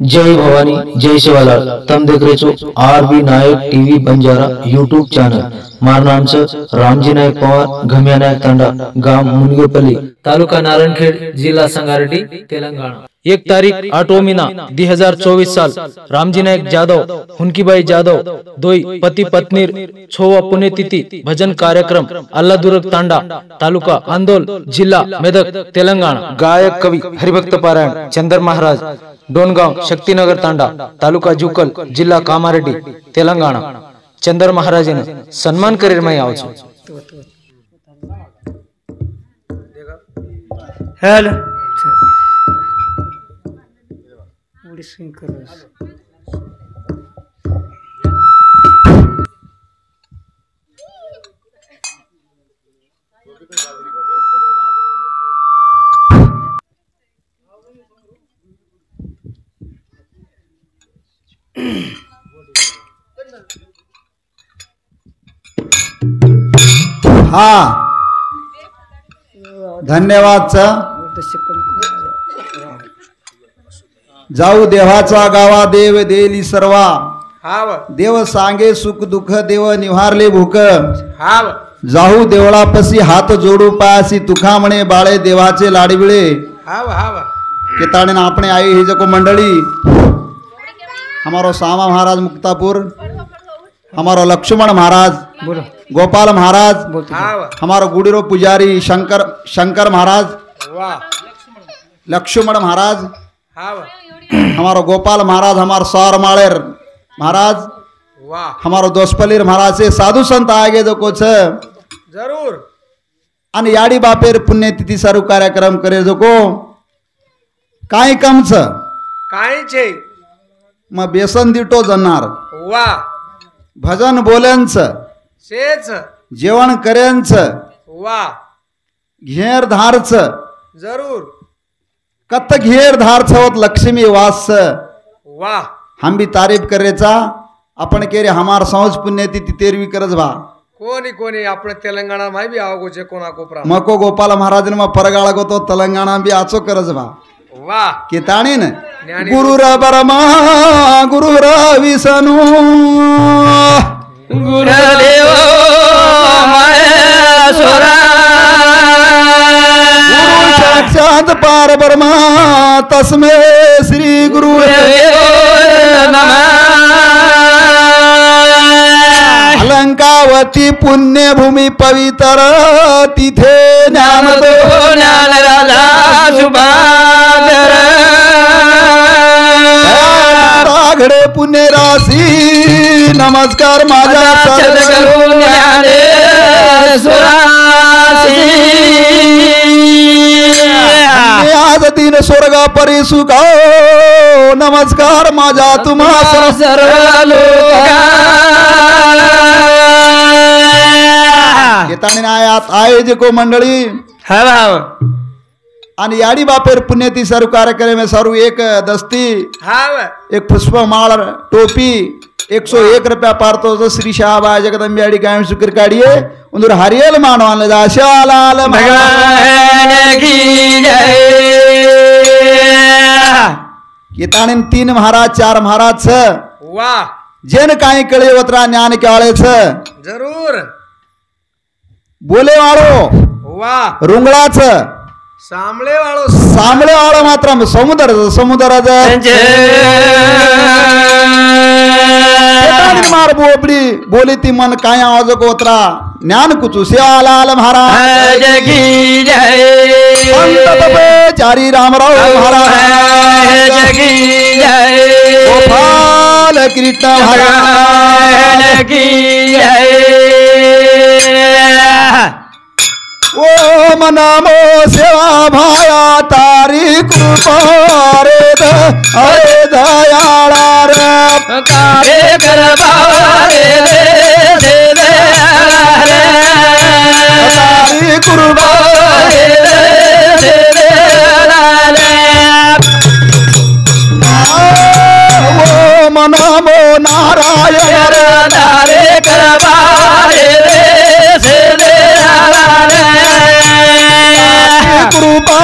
जय भवानी जय शिवालाल। तम देख रहे છો आरबी नायक टीवी बंजारा यूट्यूब चॅनल। माરું नाम છે रामजी नायक पवार, घमिया नायक तांडा, गाव मुनगेपल्ली, तालुका नारायणखेड, जिल्हा संगारेड्डी, तेलंगाणा। 1 तारीख 8 महीना 2024 साल रामजी नायक जाधव, हुनकीबाई जाधव, दोई पति पत्नी, 6वा पुण्यतिथि भजन कार्यक्रम अल्लादुर्ग तांडा, तालुका आंदोल, जिल्हा मेदक, तेलंगाणा। गायक कवी हरिभक्त पारायण चंदर महाराज, डोनगाव शक्तिनगर तांडा, तालुका जुकल, जिल्हा कामारेड्डी, तेलंगाणा। चंदर महाराज सन्मान करेर मैं आव छू। हेलो हाँ धन्यवाद जाऊ देवाचा गावा देव देली सर्वा। देव सांगे सुख दुःख देव निवारले भूक। जाऊ देवळापसी हात जोडू पायासी तुखा म्हणे बाळे देवाचे लाडविळे। केताणे आपणे आई ही जको मंडली हमारो सामा महाराज मुक्तापुर, हमारो लक्ष्मण महाराज, गोपाल महाराज, हमारो गुडीरो पुजारी शंकर महाराज, लक्ष्मण महाराज, हमारो गोपाल महाराज, हमारो सौर माळेर महाराज, हमारो दोसपलीर महाराज से साधु संत आगे जो कुछ जरूर आणि याडी बापेर पुण्यतिथि सारू कार्यक्रम करे जो को काय कम छ काय छे म बेसन दिटो जनार वा भजन बोलेंच सेच जेवण करेंच वा घेर धारच जरूर कत घेर धारच होत लक्ष्मी वास वा हम भी तारीफ करेचा आपण केरे हमार सहज पुण्यतिथि तेरवी करज बा कोणी कोणी आपण तेलंगाणा माय भी आवगो जे कोणा कोपरा मको गोपाल महाराज ने परगाळ गो तो तेलंगाणा भी आचो करज बा वा केताणी न गुरुर बरमा गुरुर विष्णु गुरुदेव महेश्वरा साक्षात पार ब्रह्मा तस्मै श्री गुरुदेव नमः। अलंकावती पुण्यभूमी पवित्र तिथे ज्ञान तो ज्ञान राजा सुभागर घडे पुण्य राशी नमस्कार माझा सद्गुरु ज्ञानेश्वरा आज दिन स्वर्गा परी सुखा नमस्कार माझा तुम्हा सर्व लोका येताना आयात आहे जे को मंडळी आणि याडी बापेर पुण्यती सारू कार्यक्रम में सारू एक दस्ती एक पुष्पमाळ टोपी 101 रुपया पारतो जो श्री शाहबा जगदंबे याडी गायम शुक्र काढिए उंदर हरियल मानवान जा शालाल भगवान की जय। येताने 3 महाराज 4 महाराज छ वाह जेन काही कळे वत्रा ज्ञान केवाळे छ जरूर बोले वाळो वाह रुंगळाच सामळे वाळो मात्र समुद्राचा मार बोबडी बोली ती मन काय आवाज कोत्रा ज्ञान कुचू श्यालाल महाराज की जय। चारी रामराव महाराज की जय। गोपाल कृष्ण भगवान की जय। ओम नमो सेवा भाया तारी कृपा रे अरे दयाळा रे कारे करबारे दे तारी कृपा ओम नमो नारायण रे करबारे कृपा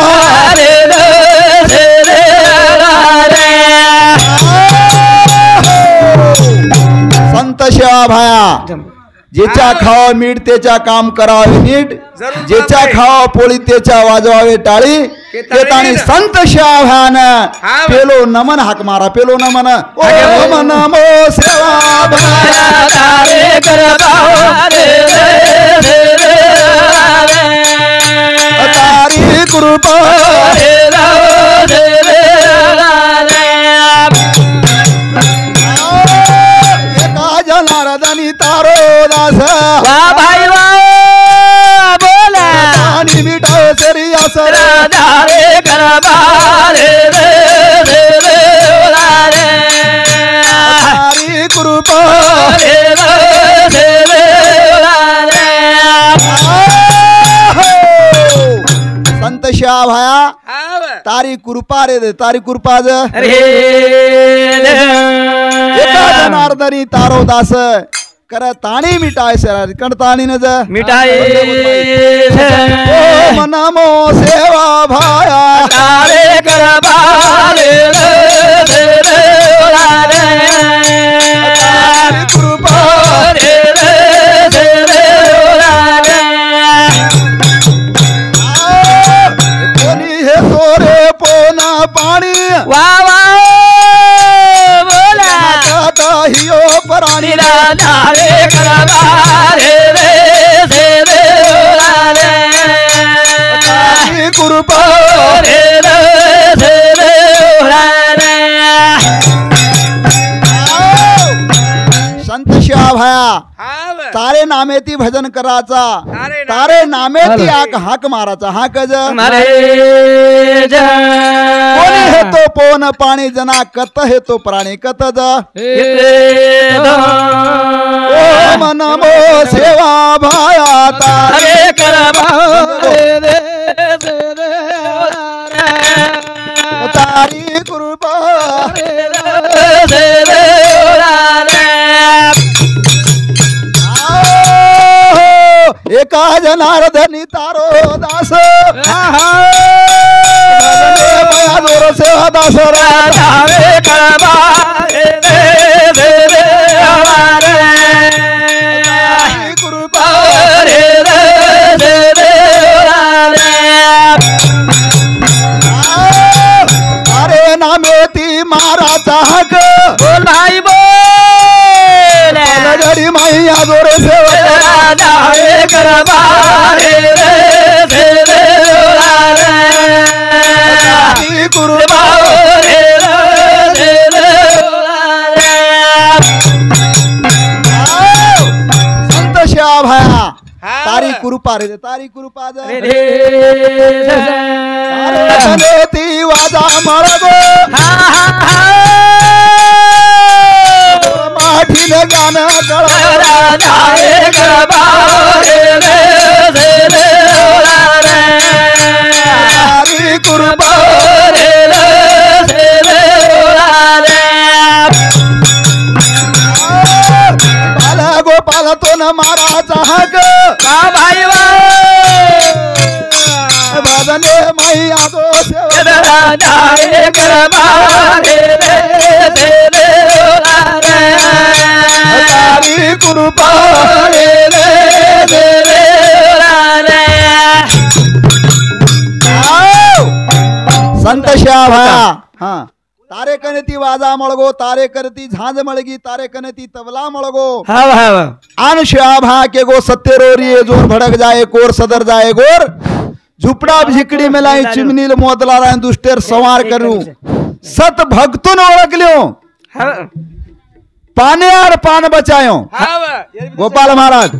सेवा भाया ज्याच्या खावा मीठ त्याच्या काम करावे नीट ज्याच्या खावा पोळी त्याच्या वाजवावे टाळी तेतानी संत सेवा भायान पेलो नमन हाक मारा पेलो नमन ओम नमो सेवा भाया तारे तारी कृपा जनार्दनी तारो दास वा भाई वा बोला पाणी मिठाव सरी असर धारे करबारे रे रे रे तारी कृपा रे रे रे संत श्या भाया तारी कृपा रे तारी कृपा एका जनार्दनी तारो दास कर ताणी मिटाय सर कण ताणी न मिठाई ओम नमो सेवा भाया तारे करबारे रे रे तारी कृपा रे रे कोणी हे तोरे पोना पाणी वा वा बोला हियो पराणी धारे करबारे रे रे तारी कृपा रे रे संत श्या भाया तारे नामेती भजन कराचा तारे नामेती हाक माराचा हाक मारे कोणी हे तो पोन पाणी जना कत हे तो प्राणी कत ओम नमो सेवा भाया तारे तारी कृपा एका जनार्दनी तारो दास जोर सेवा दास धारे करबारे रे कृपा रे अरे नामेती माराचा हक बोल भाई बोल घडी मैया जोर सेवा धारे करबारे रे कृपा संत श्या भाया तारी कृपा रे तारी कृपा ती वाजा मळगो माठील गान तारी कृपा बाला गोपाल तो न माराचा हक भाई भजने मैया तो धारे करबारे तारी कृपा संत श्या भाया हा तारे कनती वाजा मळगो तारे करती झांज मळगी तारे कनती तबला मळगो आन श्या भा के गो सत्य रोरी जोर भड़क जाए कोर सदर जाए गोर झुपड़ा झिकड़ी मिलाई चिमनील मोदला राय दुष्टेर संवार करू सत भक्तुन ओळखल्यो पाने आर पान बचायो गोपाल महाराज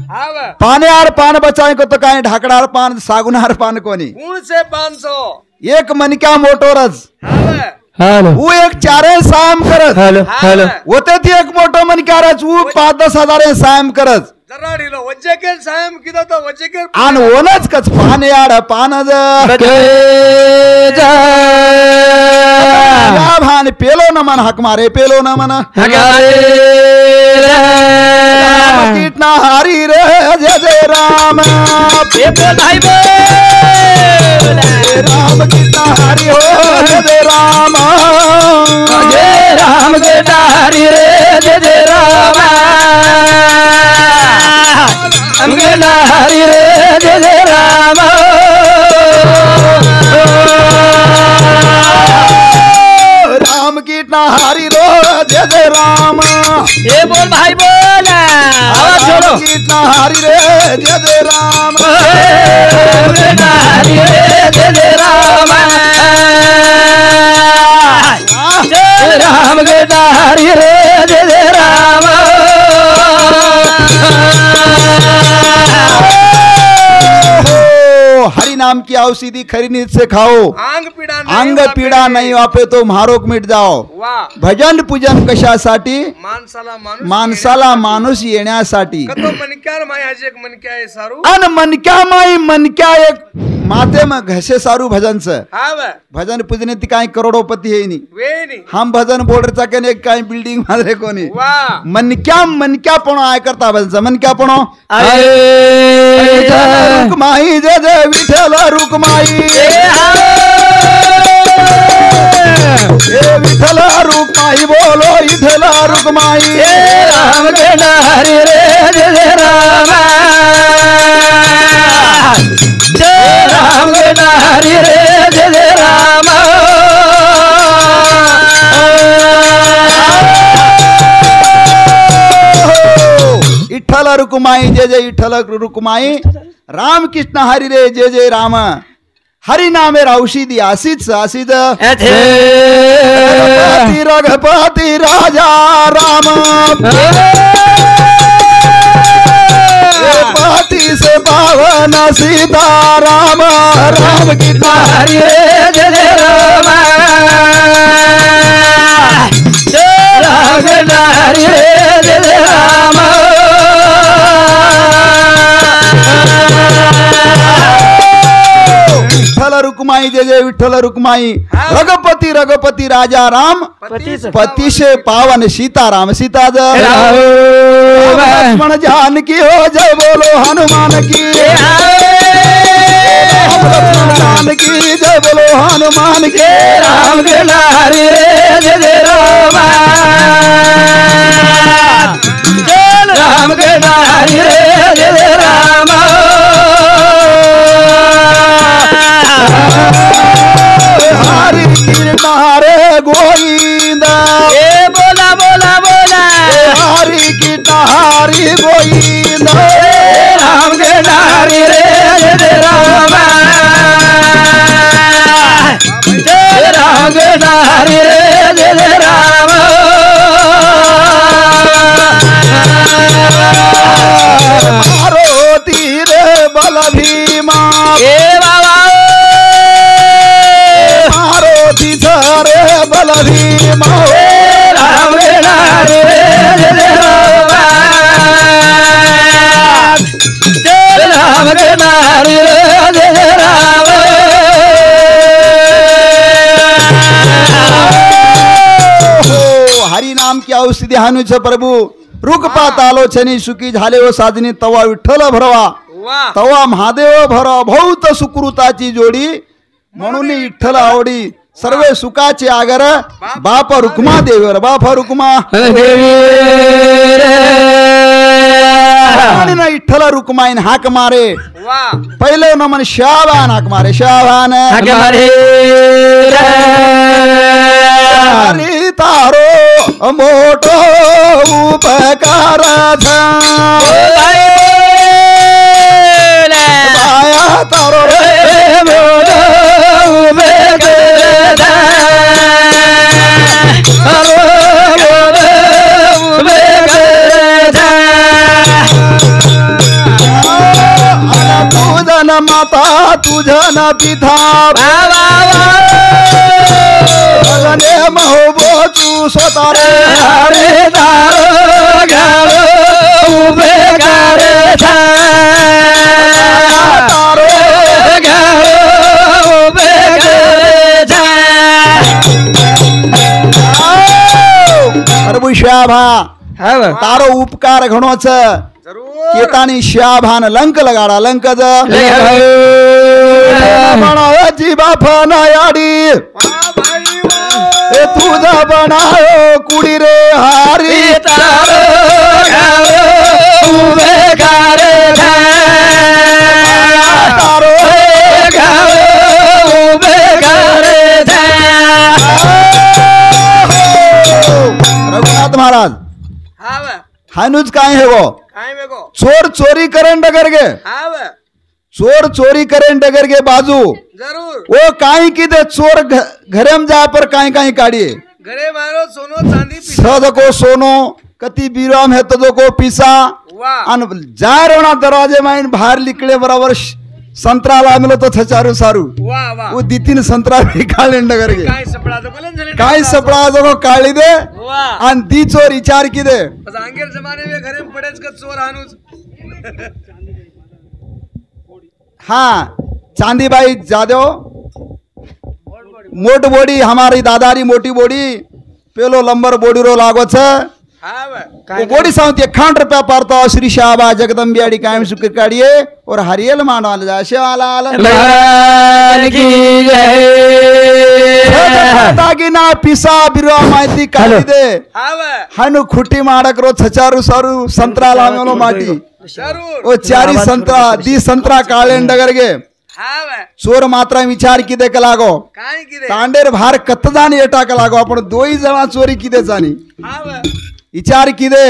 पाने आर पान बचायो को तो काय ढाकडार पान सागुनार पान कोनी कौन से 500 एक मनक्या मोटोरच हेलो वो एक चारे सायम करत हेलो होते ती एक मोठो मनक्यारच वो 5-10 हजार सायम करत जराडीलो वज्जेकेल सायम किदो तो वज्जेकेल आन ओनच कच पाने आड पानज या भान पेलो न मन हक मारे पेलो न मन कीटना हारी रे जय जय राम राम कीटना हारी हो जय जय राम जय राम कीटना हारी रे जय जय राम राम कृष्ण हरी रे जय जय राम राम कृष्ण हरी रो जय जय राम ये बोल भाई बोल आवाज छोड़ो कृष्ण हरी रे जय जय राम राम कृष्ण हरी रे जय जय राम जय राम कृष्ण हरी रे जय जय राम हरि नाम की औषधि खरी नींद से खाओ अंग पीडा नाही वापे तो महारोग मिट जाओ भजन पूजन कशासाठी माणसाला माणूस येण्यासाठी अन मनक्या माई मनक्या एक माते मग घसे सारू भजनच भजन पूजने ती काही करोडोपती है नी हम भजन बोर्डर चा एक काही बिल्डिंग मारे कोणी मनक्या पण आय करता भजन मनक्या पण रुक्माई जय जय विठ्ठल रुक्माई विठ्ठल रुक्माई बोलो विठ्ठल रुक्माई राम कृष्ण हरी रे जय जय राम जय राम कृष्ण हरी रे जय जय राम विठ्ठल रुक्माई जय जय विठ्ठल रुक्माई राम कृष्ण हरी रे जय जय राम हरि नामे औषधी आसीच रघुपति राजा राम पति से पावन सीता राम राम कृष्ण हरी रे जय जय राम जय राम कृष्ण हरी रे जय जय राम विठ्ठल रुक्माई जय जय विठ्ठल रुक्माई रघुपति राजा राम पति से पावन सीताराम सीता लक्ष्मण जानकी हो जय बोलो हनुमान की जानकी जय बोलो हनुमान के राम कृष्ण हरी रे जय जय राम जय राम कृष्ण हरी रे जय जय राम हरि कृष्ण हरे गोविंद बोला बोला बोला हरि कृष्ण हरि गोविंद राम कृष्ण हरी रे जय जय राम जय राम कृष्ण हरी रे जय जय राम मारुति रे बल भीमा बाबा मारुति रे बल भीमा राम कृष्ण हरी रे जय जय राम जय राम कृष्ण हरी रे जय जय राम हरि नाम की औषधी हानुच प्रभू रुकपात आलोचनी सुखी झाले व साधनी तवा विठ्ठल भरवा तवा महादेव भरवा बहुत सुकृताची जोडी म्हणून विठ्ठल आवडी सर्वे सुखाचे आगर बाप रुक्मा देवर बाप रुक्मा विठ्ठल रुक्माईन हाक मारे पहिले नमन शाबान हाक मारे शाबान हरी तारो मोठो उपकार बाया तारो तुझन माता तुझन पिता भगने महोबो तू स्वतः हरे तारो घालो उभे करे तारो घालो उभे करे प्रभू शाभा तारो उपकार घणोच केतानी शाभान लंक लगाडा लंक जी बाप नायाडी तुझा बनायो कुडी रे हारी तारो घालो उभे करे महाराज हाव हानुज काय है वो काय मेको चोर चोरी करें डगर के हाव चोर चोरी करें डगर के बाजू जरूर वो काई की दे चोर घरे में जा पर काई काई काढ़िए घरे मारो सोनो चांदी सद को सोनो कति बीराम है तो को पीसा वाह अन जा रोना दरवाजे में बाहर निकले बराबर संतरा ला मिलो तो थचारू सारू वाह वाह वो दितीन संतरा भी काढले डगर के काय सपडा तो बोलन झाले काय सपड़ा जो काढी दे वाह आणि दी चोर विचार की दे बस अंगेर जमाने में घरे में पडेच का चोर हानुज हाँ चांदीबाई जादव मोट बोडी हमारी दादारी मोटी बोडी पेलो लंबर बोडी रो लागो छ हाव वो बोडी सांगते 1 रुपया पारतो श्री शाहबा जगदंबियाड़ी कायम सुख काढिए और हरियल मांडो आले जाशे वाला आला लाल की जय दागिना पिसा बिरवा माहिती काढी दे हाव हनु खुटी माडक रो छचारू सारू संतरा लामेलो माटी जरूर ओ चारी संतरा दी संतरा काळे डगर गे हाव चोर मात्रा विचार किदे कलागो काय किदे तांडेर भार कत्तदान येटा कलागो आपण दोई जणा चोरी किदे जानी हाव विचार किदे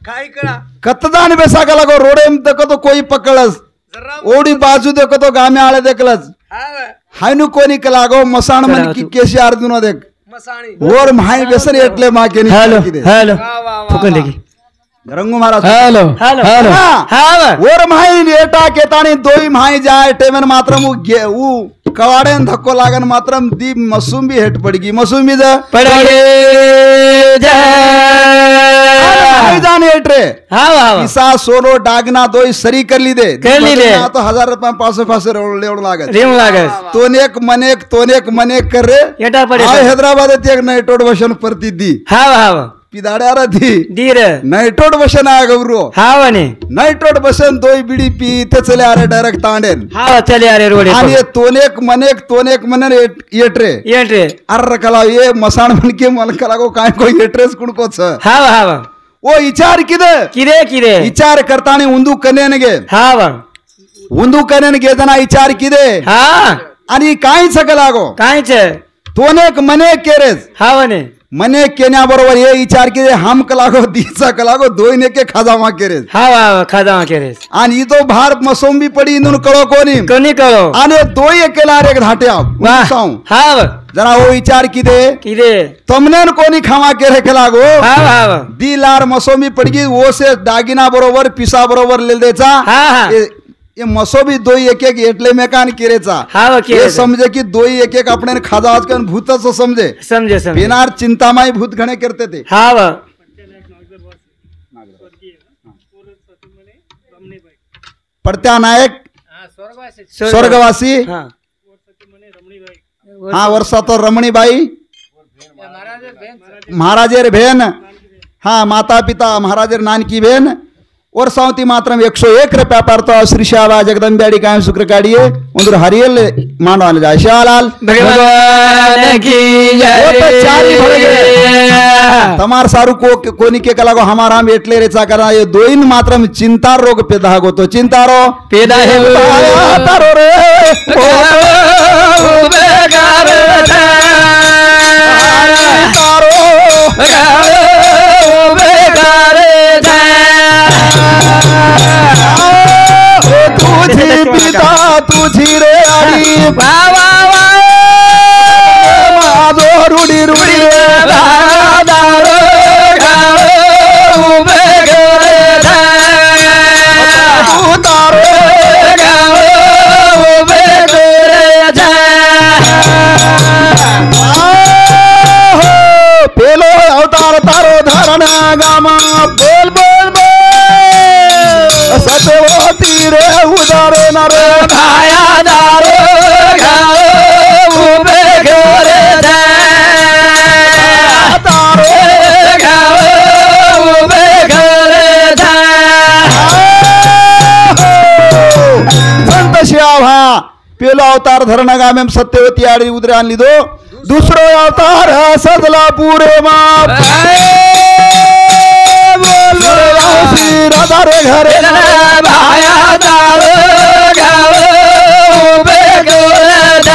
काय करा कत्तदान बेसा कलागो रोडे में देखो तो कोई पकड़स जरा ओडी बाजू देखो तो गामे आले देखलस हाव हायनु कोनी कलागो मसाण मन की केशी अर्जुनो देख मसाणी और माई बेसन एटले मा केनी हेलो किदे हेलो वाह वाह वाह फुकन देखी रंगू महाराज हेलो हेलो हाँ, और माई नेटा केतानी दोई माई जाए टेमन मात्रम ऊ कवाड़ेन धक्को लागन मात्रम दी मसूमी हेट पड़गी मसूमी जा पड़गे माई जाने हेट रे हाव हाव पिसा सोनो डागना दोई सरी कर ली दे कर ली दे। तो 1000 रुपया 500 लेवड लागत रेम लागस तोनेक मनेक कर रे येटा पडे आय हैदराबाद एक नाइटोड वशन परती दी हाव हाव पिदाड्यारा दी दीर नाइटोड वशन आ गौरो हाव ने नाइटोड वशन दोई बिडी पी ते चले अरे डायरेक्ट तांडेन हाव चले अरे रोडे आणि ये तोनेक मनेक येट रे येट्रे अर्र कला ये मसाण मन के मन कला को काय को येट्रेस कुणको छ हाव हाव ओ विचार किदे किरे किरे विचार करतानी उंदू कनेन गे हाव उंदू कनेन गे जना विचार किदे हा आणि काय सकलागो कायच तोनेक मनेक केरेस हाव ने मने केन्या बरोबर ये विचार किदे हम कलागो दीचा कलागो दोईने के खाजामा केरेस हाव हाव खादा केरेस आणि तो भार मसोंबी पडी इनून कळो कोणी कोणी कळो आणि दोई एकेला रे धाट्या वाह हाव जरा वो विचार किदे किरे तमने कोणी खावा केरे कलागो हाव हाव दी लार मसोंबी पडगी वो से दागिना बरोबर पिसा बरोबर ले देचा हा हा ये मसोबी दोई एक एटले मेकान केरेचा हाव ये केरे समझे कि दोई एक अपने खाजा आज कन भूतच समझे समझे समझे बिनार चिंतामाई भूत घणे करते थे हाव पडत्या नायक स्वर्गवासी हा हाँ वर्षा तो रमणीबाई महाराजेर भेन हाँ माता पिता महाराजेर नानकी भेन और सावती मात्रम 101 रुपया पारतो श्री शाहबा जगदंबियाड़ी कायम शुक्र काढ़िए उधर हरियल मानो आने जाए शाहलाल भगवान की वो तो चारी भर गए जय तमार सारू को कोनी के कला को हमारा हम एटले रेचा करा ये दोइन मात्रम चिंता रोग पैदा हो तो चिंता रो पेदा है तारो रे बेकार तारो बेकार तुझी पिता तुझी रे आई बाबा माझो रुडी रुडी दारो गाओ बेकार तारो गाओ बेकार पेलो अवतार तारो धारणा गामा बोल बोल बोल सत्यवती रे उदारे नरे भाया दारो गाओ बेकार तारो गाओ बेकार संत श्याभा पेलो अवतार धरणा गामे सत्यवती आडी उदरे आणली दो दुसरो अवतार सजला पुरे माप राधा रे घरे भाया दारो गाओ बेकार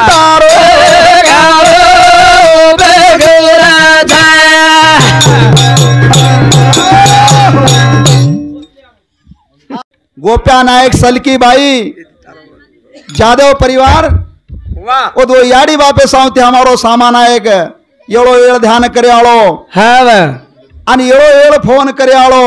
तारो गाओ बेकार गोप्या नायक सलकीबाई जादव परिवार वाह ओ दो याडी बापे सांगते हमारो सामान आएग एळो एळ ध्यान करे आळो हाव आणि एळो एळ फोन करे आळो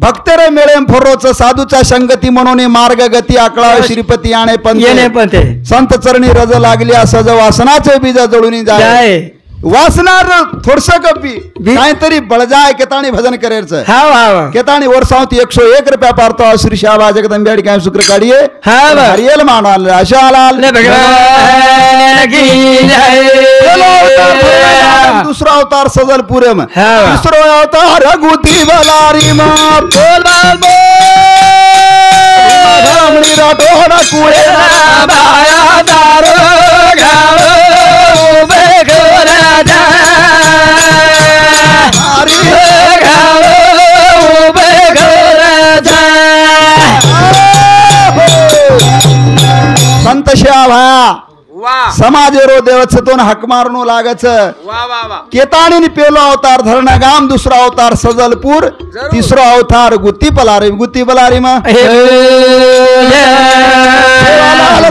भक्तरे मेळेम फरोच साधूचा संगती म्हणून मार्ग गती आकळा श्रीपती आणे येणे पण पण ते संत चरणी रज लागली सज वासनाचे बीज जळून जाय जाय वासनार थोडस कपी काहीतरी बळजाय केताणी भजन करेच हाव हाव केताणी वर्षावती 101 रुपया पारतो श्री शाहबा जगदंबेडी काय शुक्र काढिये हाव हरियल मानवाल आशालाल ले भगवान की जय दुसरा अवतार सजल पुरेम हाव. दुसरो अवतार रघुती बलारी मा बोल बाल रामणी राठोड कुळे बाया दारो गाव बेगोराजा गाव बेगोराजा संत शिवा वाह समाजेरो देवचतोन हक मारनो लागच वाह वाह वाह केताणी पेलो अवतार धरणा गाम दुसरा अवतार सजलपूर तिसरो अवतार गुत्ती पलारी मा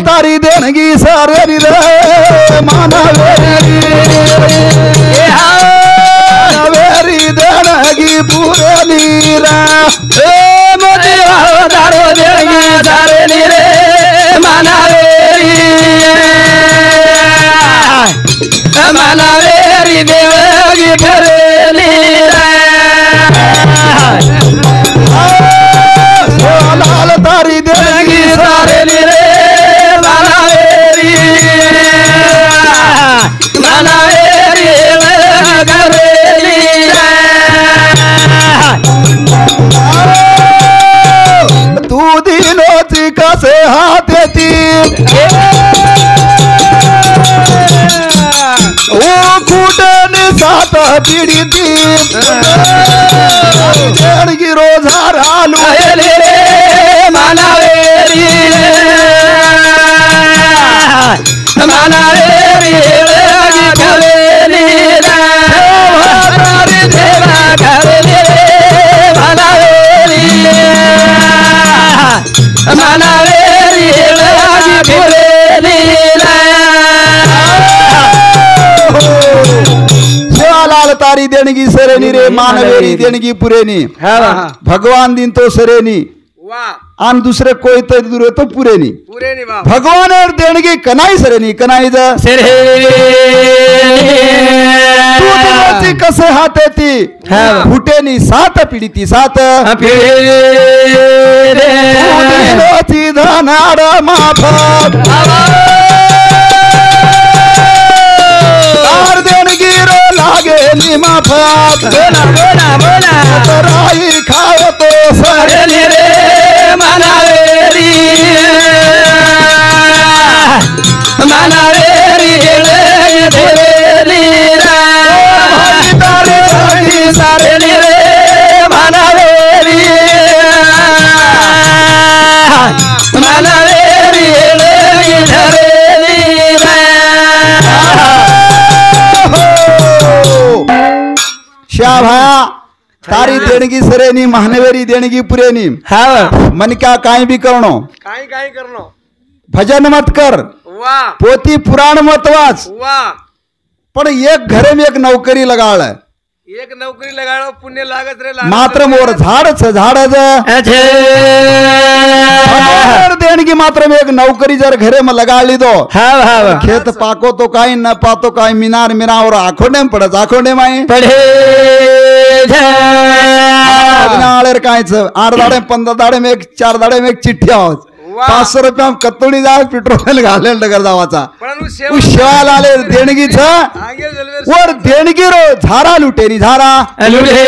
तारी देणगी सारे मानवेरी देणगी पुरे नीरा दारो देगी सारे निरे मनावेरी मनावेरी देवगी फरेली लाल तारी देणगी सारे निरे मनावेरी मनावेरी करेली तू दिलोची कसे हात येती ओ कुटन सात पिढीती देणगी रोजार आलू रे मनावेरी मनावेरी करेली देवा करेली मनावेरी मनावेरी करेली शिवालाल तारी देणगी सरेनी रे मानवेरी देणगी पुरेनी भगवान दिन तो सरेनी वाह आणि दुसरे कोई तर दुरे तो पुरेनी पुरे नहीं वाह भगवान देणगी कनाई सरेनी कनाई ज तू दिलोची कसे हात येती फुटेनी सात पिढीती सात तू दिलोची धनाड माफत तार देणगी रो लागे नि माफत राई खावतो सरे मनावेरी मनावेरी देवेली सारे रे मनावेरी मनावेरी धरेली शाभा तारी देणगी सरेनी महानवेरी देणगी पुरेनी हाव मन क्या काय भी करणो काई काई करनो भजन मत कर वाह पोती पुराण मत वाच वाह पण एक घरे में एक नौकरी लगाळ एक नौकरी लगाड़ो पुण्य लागत रे लागत मात्र मोर झाडच झाडच देणगी मात्र में एक नौकरी जर घरे में लगा ली दो हाव हाव खेत पाको तो काही न पातो काही मिनार मिनावर आखोंडे में पडत आखोंडे माई पढ़े आळेर कायच 8 दाडे 15 दाडे में एक 4 दाडे में एक चिठ्ठी आहोत वाह. 500 रुपया कतुणी जा पेट्रोल घालेल डगर जावाचा पण शिवाला आले देणगीच आगे जलवेर वर देणगी रो झारा लुटेरी झारा लुढे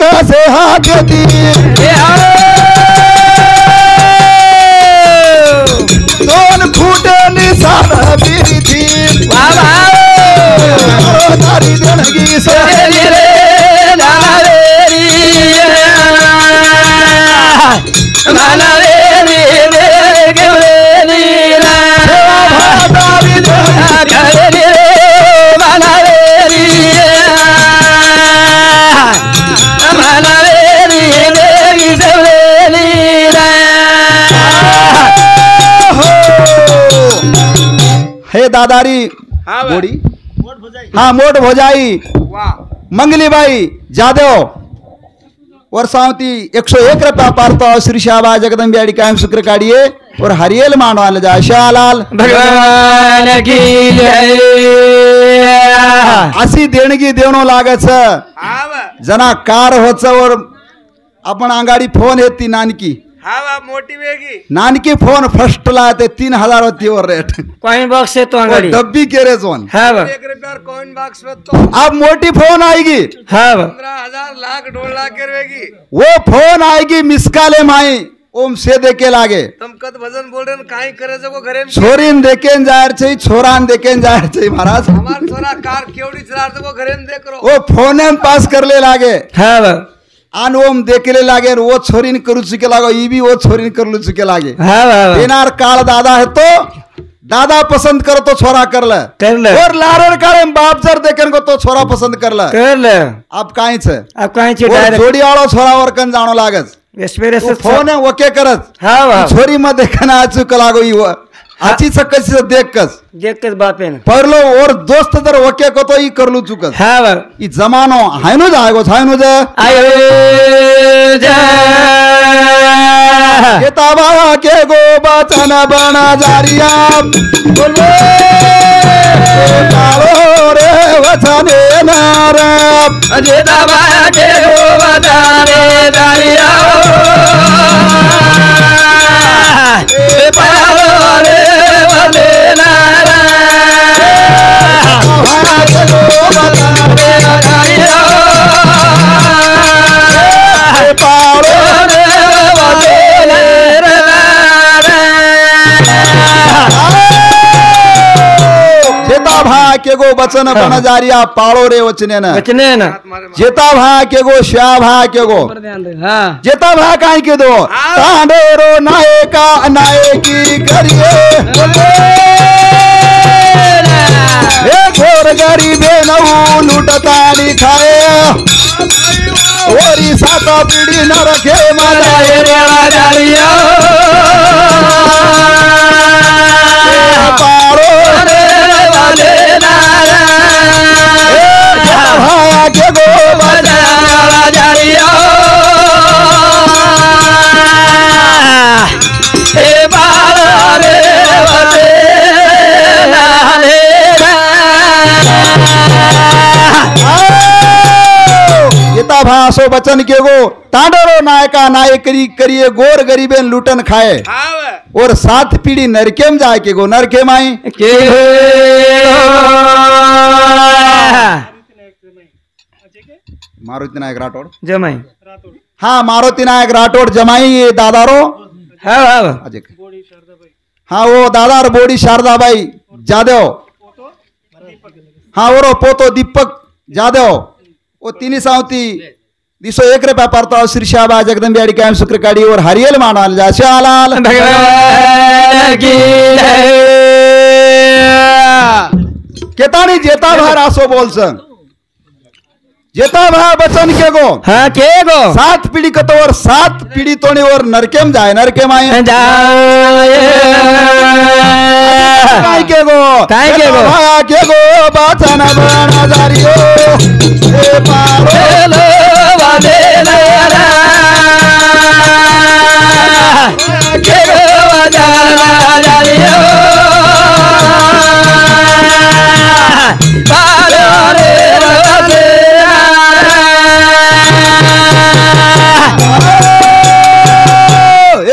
कसे हात येती दोन फुटली सारा बिरीती तारी देणगी सहेली रे नावेरी नावेरी रे गेवलेली तारी देणगी रे नावेरी नावेरी रे गेवलेली दादारी बोडी हाँ मोठ भोजाई मंगलीबाई जाधव वर्षावती 101 रुपया पारतो श्री शाहबा जगदंबे कायम शुक्र काढिए और हरियल मानवाल जा शालाल भगवान की जय। अशी देणगी देवणो लागच जना कार होच और आपण अंगाडी फोन है ती नानकी मोठी वेगी नानकी फोन फर्स्ट ला ते 3000 होती और रेट कॉइन बॉक्स है तो अंगाड़ी डब्बी के रे जोन हाँ बा 1 रुपया कॉइन बॉक्स में तो अब मोटी फोन आएगी हाँ बा 15,000 लाख 2 लाख के रहेगी। वो फोन आएगी मिसकाले माई ओम से देके लागे तुम कद भजन बोल रहे हो काई करे जको घरे में छोरीन देखेन जायर छे छोरान देखेन जायर छे महाराज हमार छोरा कार केवड़ी चला जको घरे में देख रो वो फोन में पास कर ले लागे हाँ बा आन ओम देखेले लागे और वो छोरीन करू चुके लागो ई भी वो छोरीन करलू चुके लागे हाँ बा देनार काल दादा है तो दादा पसंद करो तो छोरा कर ले कर ले और लारर काले बाप जर देखेन को तो छोरा पसंद कर ले कर ले अब काई छे अब कहीं से और डायरेक्ट जोड़ी वालो छोरा और कन जानो लागस एक्सपीरियंस वो फोन है ओके करत हाँ बा छोरी में देखना आज कलागो ई अच्छी से कसी से देख कस देख के बापे ने परलो और दोस्त जर ओके को तो ई करलू चुकस हाँ बा ई जमानो हायनो जागो छायनो जा आयो जय किताबा के गो बचन बना जारिया बोलो तारो रे वचने नारा अजय दाबा के गो बतारे दारिया पारो रे वले नारा के गो बचने दारिया पारो रे वले जेता भा के गो बचन बन जारिया पालो रे वचने न बचने ना जेता भा के गो श्या भा के गो हाँ जेता भा काई के दो तांडोरो नायका नायकी करिए हे घोर गरीबे नऊ लुटतानी खाए ओरी सात पीढ़ी न रखे मारे दारिया पारो वले नारा भाया के गो बजारा जारिया हे बाला रे वले नारे गीता भाषो बचन के गो तांडरो नायका नायकरी करिए गोर गरीबे लुटन खाए और 7 पीढ़ी नरकेम जाए के गो नरकेम आई के मारुति नायक राठौड़ जमाई हाँ मारुति नायक राठौड़ जमाई ये दादारो हाँ हाँ अजय हाँ वो दादार बोडी शारदाबाई जादव हाँ वो पोतो दीपक जादव वो 3 सावती 201 रुपया पड़ता श्री शाहबा जगदंबे कायम शुक्र काढ़ी और हरियल मानवाल जा श्यालाल भगवान की जय। केतानी जेता भा रासो बोल संग जेता भा बचन के गो हाँ के गो 7 पीढ़ी कतो और 7 पीढ़ी तोने और नरकेम जाए नरकेम आए जाए काय के गो काय के गो? भा के गो बचन बना जारियो ए पारो हेलो वाले नारा के गो बजारा जारियो पारो रे वाले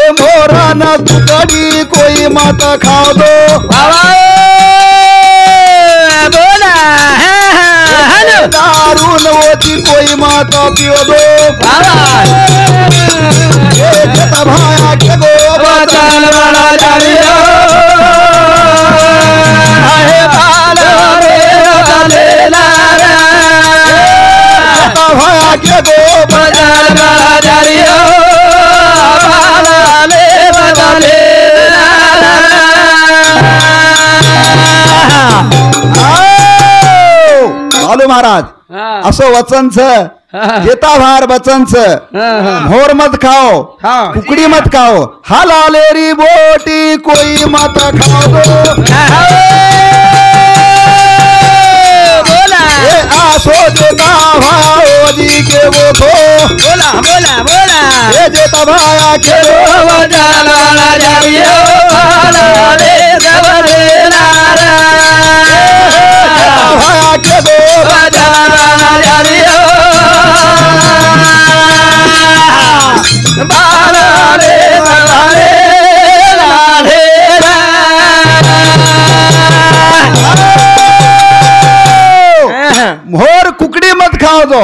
ए मोरा न कुकड़ी कोई मत खाओ दो बोला हेलो दारू न होती कोई मत पियो दो ए जेता भाया के गो बचन बना जारियो हे पालो रे वाले नारा जेता भाया के गो बचन बना जारियो पालो रे वाले नारा बालू महाराज असो वचन छ जेता भार वचन छ मोर मत खाओ कुकड़ी मत खाओ हलालेरी बोटी कोई मत खाओ दो बोला बोला हे जेता भाया केलो वजाला जावियो भाला रे सबरे नारा भाया केलो वजाला जावियो भाला रे सबरे मोर कुकड़ी मत खाओ दो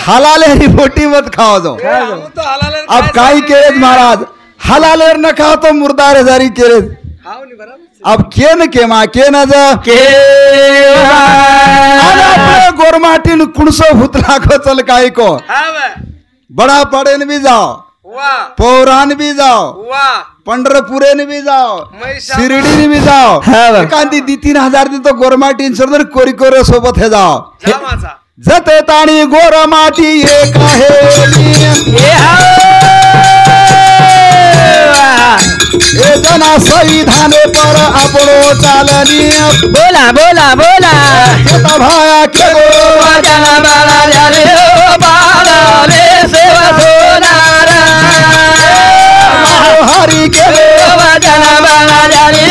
हलालेरी बोटी मत खाओ दो अब काई केरेज महाराज हलालेर न खाओ तो मुर्दार जारी केरेज अब के न के मा के न जा के गोरमाटी न कुणसो भूतला को चल काई को बड़ा पड़े न भी जाओ पौरान भी जाओ पंढरपुरे ने भी जाओ शिर्डी ने भी जाओ एखादी 2-3 दिन तो गोरमाटी सरदर कोरी कोरे सोबत है जाओ जते ताणी गोरमाटी एक आहे ए जना संविधाने पर आपणो चालनी बोला बोला बोला जेता भाया के गो जना बाला जाले बाला रे सेवा सोनारा हरि के जना बाला जाले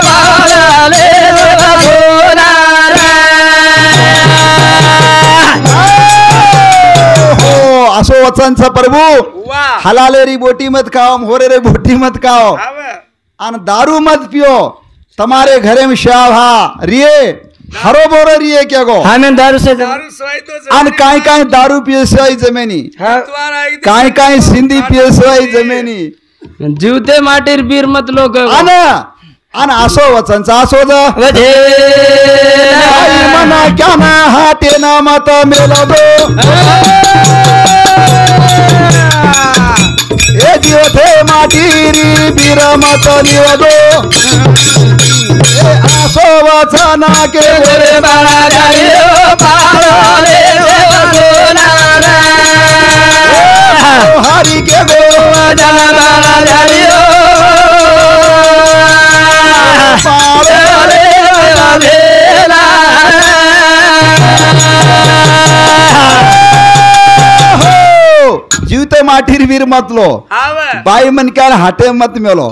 बाला रे सेवा सोनारा हो असो वचनचा प्रभू हलालेरी बोटी मत खाओ मोरेरी बोटी मत खाओ अन दारू मत पियो तुम्हारे घरे में शाभा रिये हरो बोरो रिये क्या गो हमें दारू से अन काई काई दारू पिए सही जमेनी काई काई सिंधी पिए सही जमेनी जीवते माटीर बीर मत लोक अन अन असो वचनचा असो ज आई मना क्या ना हाते ना मत मेलो दो ए जीव थे माटीरी बीर मत निवदो ए असो वचना के रे बाला जालियो बाला रे सेवा सोनारा हरि के गो जना बाला जालियो पावे रे सेवा भेला जीवते माटीर वीर मत लो बाई मन क्या हाटे मत मेलो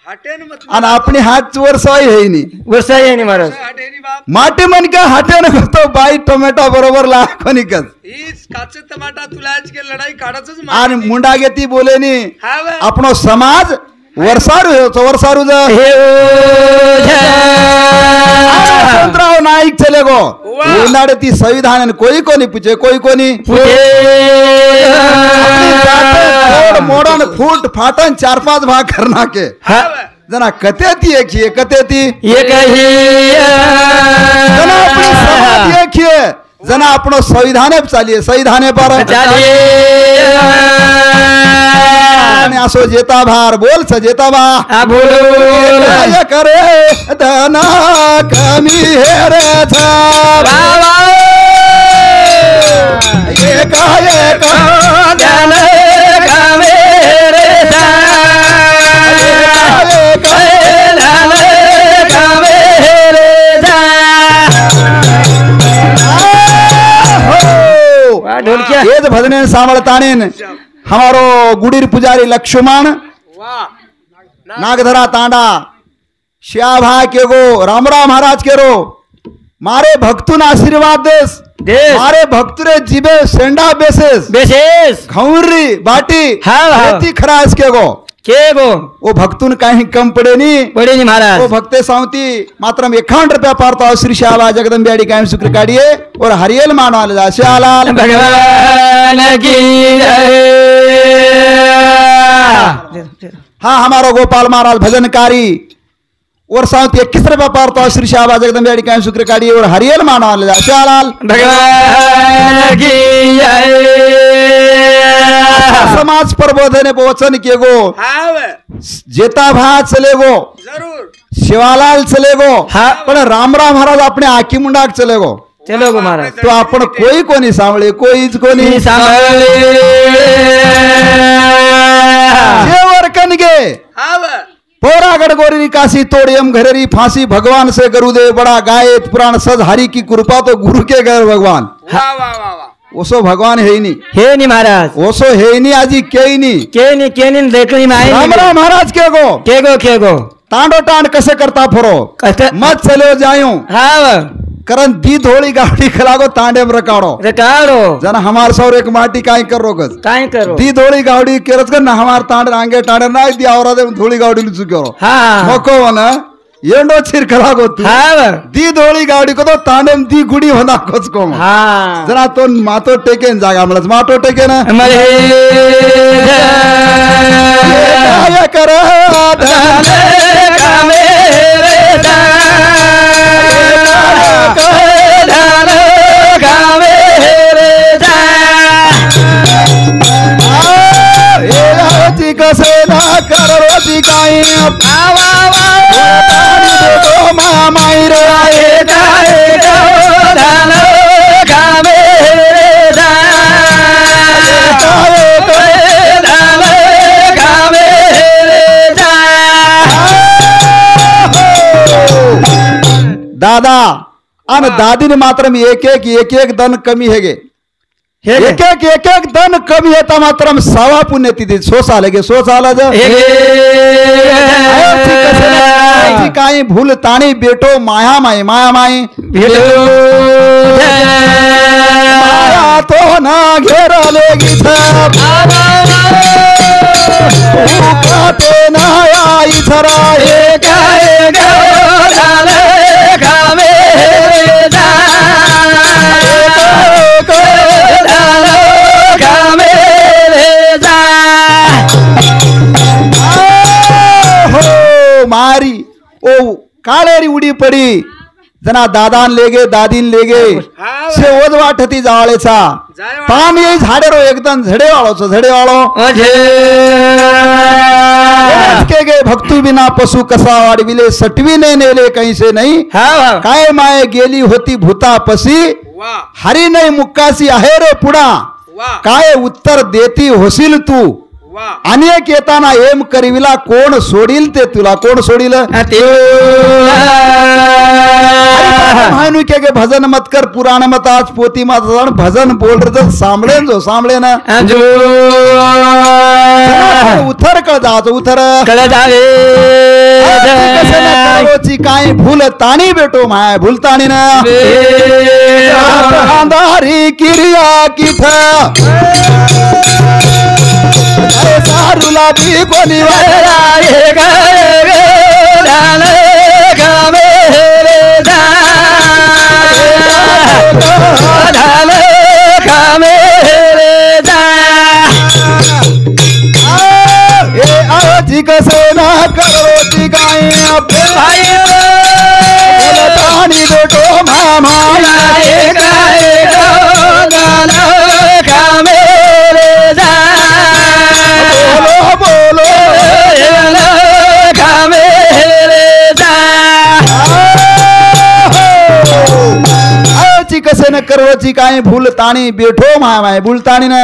आणि अपनी हात चोर सवय है नी वर्षा ये नहीं महाराज माटी मन क्या हाटे न तो बाई टोमॅटो बरोबर लाखोनी कस काचे टमाटा तुला आज के लढाई काढाच आणि मुंडा घेती बोले नी आपणो समाज वर्षारू हो वर्षारू जा वसंतराव नाईक चले गो उन्हाळे ती संविधान कोई कोनी पूछे कोई कोनी मोडन फूट फाटन 4-5 भाग करना के जना कते ती एक ही कते ती एक ही जना अपनी समाज एक ही जना अपनो संविधाने चालिए संविधाने पर आणि असो जेता भार बोल स जेता बा काय करे धना कमी हेरे बाबा ये काय ज्ञान कमी रे ढोलकिया ये भजने सांभळताने हमारो गुडीर पुजारी लक्ष्मण नागधरा तांडा श्याभा के गो रामराव महाराज के रो मारे भक्तुन आशीर्वाद देस मारे भक्तुरे जीबे सेंडा बेसेस विशेष खौरी बाटी हाँ खरास के गो वो भक्तुन काही कम पड़े नहीं महाराज वो भक्ते सावती मात्र 51 रुपया पारता श्री श्याला जगदम्बेड़ी कायम शुक्र काढ़िए और हरियल मानवाले जा श्यालाल भगवान की जय। हाँ हमारो गोपाल महाराज भजनकारी और सावती 21 रुपया पारता श्री श्याला जगदम्बेड़ी कायम शुक्र काढ़िए और हरियल मानवाले जा श्यालाल भगवान की जय। समाज प्रबोधने वचन के गो जेता भा चले गो जरूर शिवालाल चले गो हाँ पण रामराव महाराज अपने आखी मुंडाक चले गो चलो गो महाराज तो आपण कोई कोनी सांभळे कोईच कोनी सांभाळे जेवर कनगे पौरागढ़ गोरी काशी तोड़ियम घरेरी फांसी भगवान से गुरुदेव बड़ा गायत पुराण सज हरि की कृपा तो गुरु के घर भगवान ओसो भगवान हेनी हे नी महाराज ओसो हेनी आजी केनी केनी देखली माय रामरा महाराज के गो तांडो टांड कसे करता फरो मत चलो जायूं हाँ करन दी धोली गाड़ी खिलागो तांडे में रकाड़ो जना हमार सौर एक माटी काई करो दी धोली गाड़ी केरत कर ना हमार तांड आंगे टांडे ना दी आवरा दे धोली गाड़ी लुचु करो हाँ मको वना येंडो चिर खिलागो तू हाँ दी धोली गाड़ी को तो तांडे में दी गुड़ी होना कुछ को हाँ जरा तो मातो टेके जागा मलस मातो टेके ना मरे कर कसे ना करो जी काई तो मामाई रे दादा आणि दादीने मात्र एक दन कमी हेगे एक दन कमी येता मात्र सवा पुण्यतिथी सोस आले गे सोस आला काही भूल ताणी बेटो माया माई माया तो ना घेरले गीत ना आई मारी ओ काळेरी उडी पडी जना दादान लेगे दादीन लेगे से ओद वाटती जावळेचा पाम ये झाडे रो एकदम झडे वाळो के गे भक्तू बिना पशु कसा वाढविले सटवीने नेले कैसे नाही काय माये गेली होती भूता पसी हरी नाही मुक्कासी आहे रे पुढा काय उत्तर देती होशील तू अनेक येताना एम करविला कोण सोडील ते तुला कोण सोडील म्हणू के भजन मत कर पुराण मत आज पोती मत भजन बोल रे सांभळे ना उथर कळ जायचं उथर कळ जावे काय भूल ताणी बेटो माय भूलताणी ना अंधारी किरिया किथ सारूला भी कोणी जी कसे ना करो जी गाय पाणी बेटो मामा कसे न करवची काय भूल ताणी बेठो माय भूलताणी न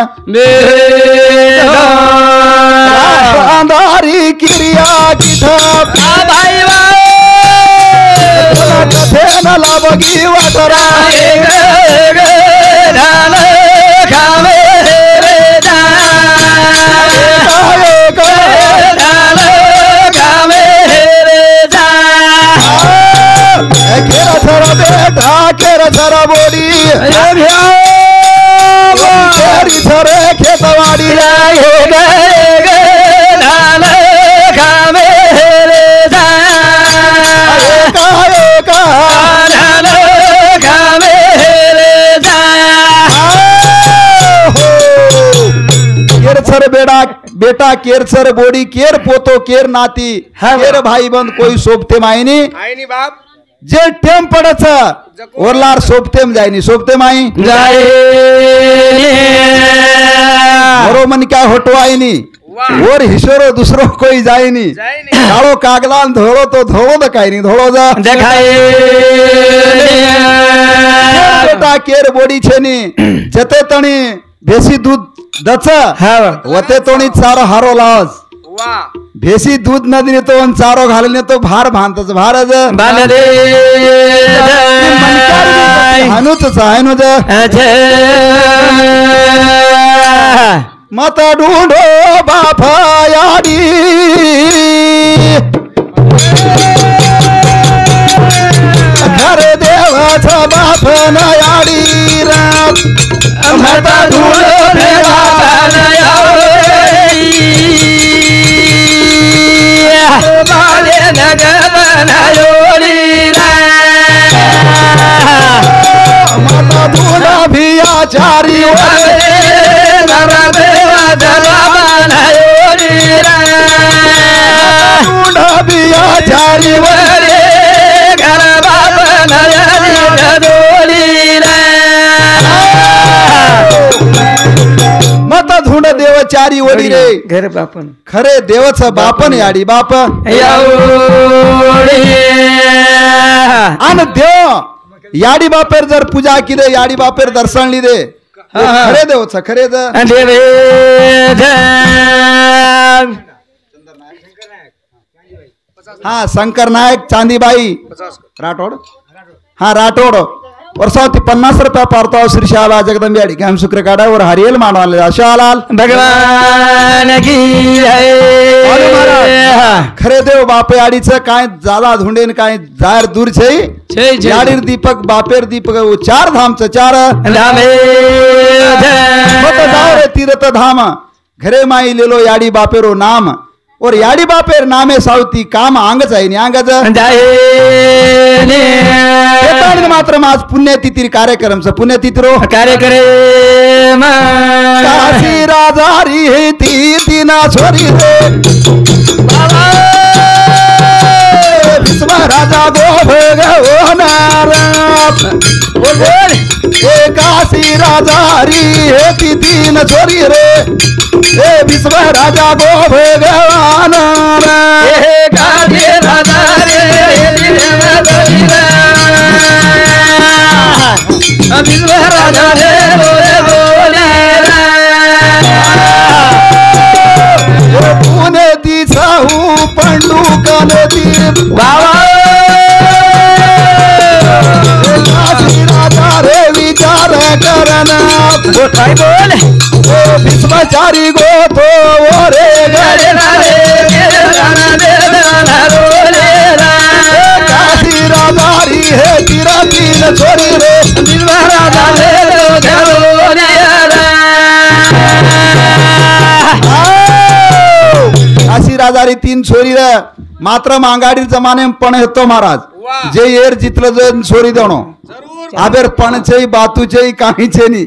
अंधारी किरिया किथ कथे न लाभगी वाटरा जरा बोली खेतवाडी केरसर बेटा केरसर बोडी केर पोतो केर नाती केर भाई बंद कोई सोबते मायनी बाप जे टेम पडच ओरलार सोबतेम जायनी सोबते माई बरो मन क्या होटवायनी और हिशोरो दूसरो कोई जायनी काळो कागला धोळो तो धोळो द काय नी धोळो जा बेटा केर बोडी छेनी जते तणी बेसी दूध दच वते तोणी चार हारो लाज भेसी दूध नदी नेतो आणि चारो घालून येतो भार भांतच भारज बांधले हानूच हानूच मत ढूंढो बापा याडी घर देवाचा बाप न याडी मत ढूंढो मत ढूंढो भियाचारी भियाचारी मत धुंड देवचारी वडी रे घर बापन खरे देवच बापन याडी बाप आणि देव याडी बापेर जर पूजा केली याडी बापेर दर्शन लिदे खरे देवच खरे देवे हा शंकर नायक चांदीबाई राठोड हा राठोड वर्षावती 50 रुपया पारतो श्री शाला जगदंबे अडी गॅम शुक्र काढावर हरियल मानवाले शालाल भगवान की खरे देव बापे आडीचं काय जाला धुंडेन काय जायर दूर छई याडीर दीपक बापेर दीपक चार धामचं चार रे तीरथ धाम घरे माई लेलो याडी बापेरो नाम और याडी बापेर नामे सावती काम आंगच आहे नि आंगच मात्र आज पुण्यतिथी कार्यक्रम पुण्यतिथी कार्यक्रम काशी राजारी हे ती दिना छोरी रे विश्व राजा गो भगवान काशी राजारी हे ती तीन छोरी रे हे विश्व राजा गो भगवान काशी राजा विश्व राजा पुणे ती साहू पंडू कनती बाबा काशी राजा रे विचार करना बोल विश्वचारी गो तो रे काशी राजारी हे तिरा तीन छोरी रे काशी राजारी तीन छोरी रे मात्र मांगाडी जमाने पण येतो महाराज जे येर जितलं जण छोरी देणो आबेर पणचे बातूचे काही छेनी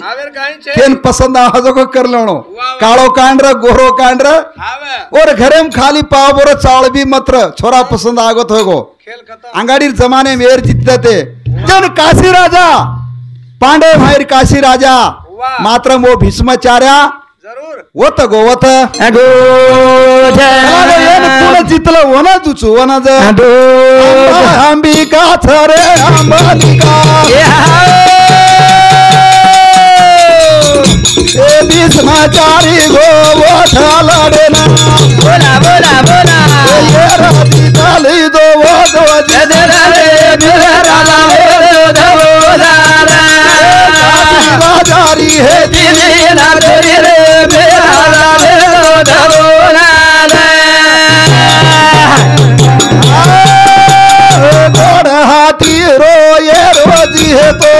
केन पसंद आजो को कर लेणो काळो कांड्र गोरो कांड्र और घरेम खाली पाव बोरो चावल भी मत्र छोरा पसंद आगत होगो अंगाडीर जमाने में येर जितते जन काशी राजा पांडे भाईर काशी राजा मात्र मो भीष्माचार्या वत गोवत जितलं वना जुचू वना अंबिका थरे अंबिका भीष्माचारी गोवत लढेना बोला बोला बोला राजी दो राजारी हे हाथी रो ये रोजी है तो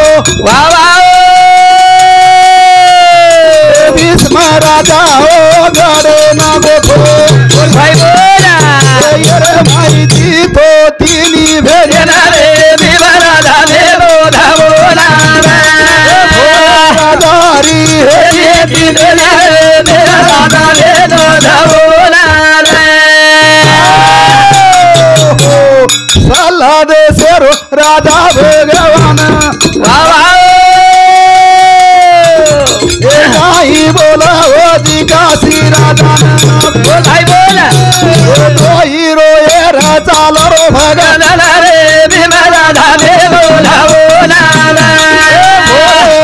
भीष्म राजा हो गड़े ना गोथो भाई बोला ये भाई जी तो तीनी भेजे ना रे राजा बोला राजारी सल्ला दे शेरो राजा भगवान बोला हो जी काशी राजा भाई बोला तो हीरो ये चाल रो भगवान रे भीमा राधा बोला बोला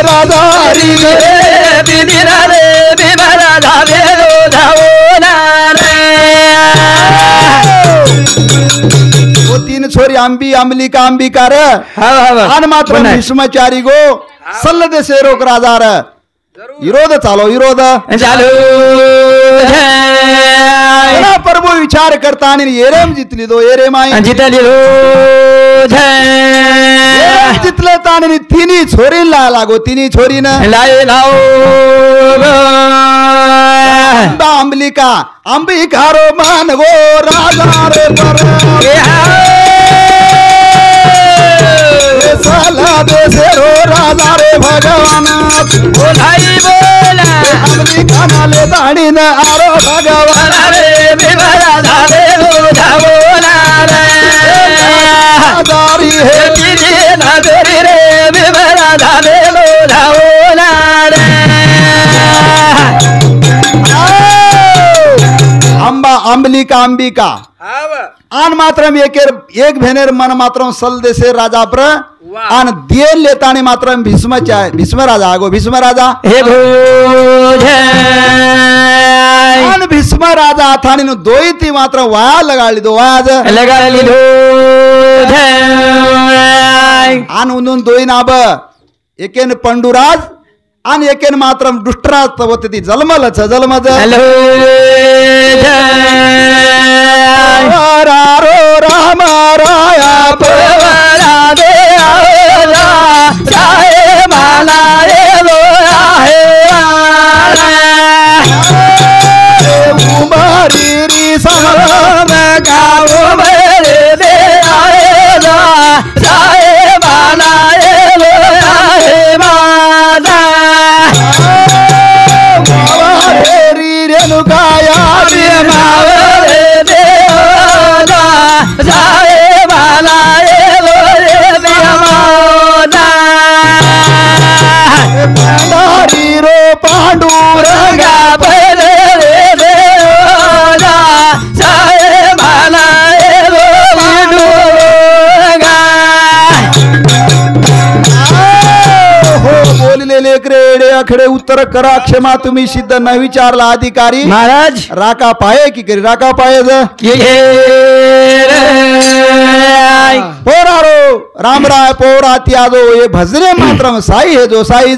राजा हरी रे भीमा राधा बोला बोला आंबी अंबलिका अंबिकार आणि मात्र भीष्माचारी गो सल्ल देशे रोक राजार विरोध चालो विरोध चालू प्रभू विचार करता आणि एरेम जितली दो एरे माई जितली जितले ताणी तिन्ही छोरी लागो तिन्ही छोरी न लाय लाव अंबलिका अंबिका रो मान गो राजा रे साला देशे रो राजा रे भगवान बोलाई बोला अंबिका नाले दाणी न आरो भगवान रे बिवरा धारे लो धावोला रे दारी हे किजे नगरी रे बिवरा धारे लो धावोला रे अंबा अंबलिका अंबिका आन मात्रम एक भेनेर मन मात्रम सल देशे राजा प्र आन दिये लेताने मात्रम भीष्म राजा आगो भीष्म राजा हे भोज आन भीष्म राजा थानी नु दोई ती मात्र वाया लगाली दो वाज लगाली भोज आन उनून दोई नाब एकेन पंडुराज आन एकेन मात्रम दुष्टराज तवते ती जलमलच जलमज रो राम राया पवरा दे आला चाहे माला रे लो आहे उमारी री हम गाओ मेरे दे आला चाहे माला रे लो आहे माला री रेणुकाया मावरे दे जाए बाला पांडारी रो पांडुरंगा पहले दे जाए बाला हो बोललेले क्रेडे अखडे उत्तर करा क्षमा तुम्ही सिद्ध न विचारला अधिकारी महाराज राका पाये की करी राका पाये पोरारो रामराय पोरा त्याजो ये भजरे मात्र साई है जो साई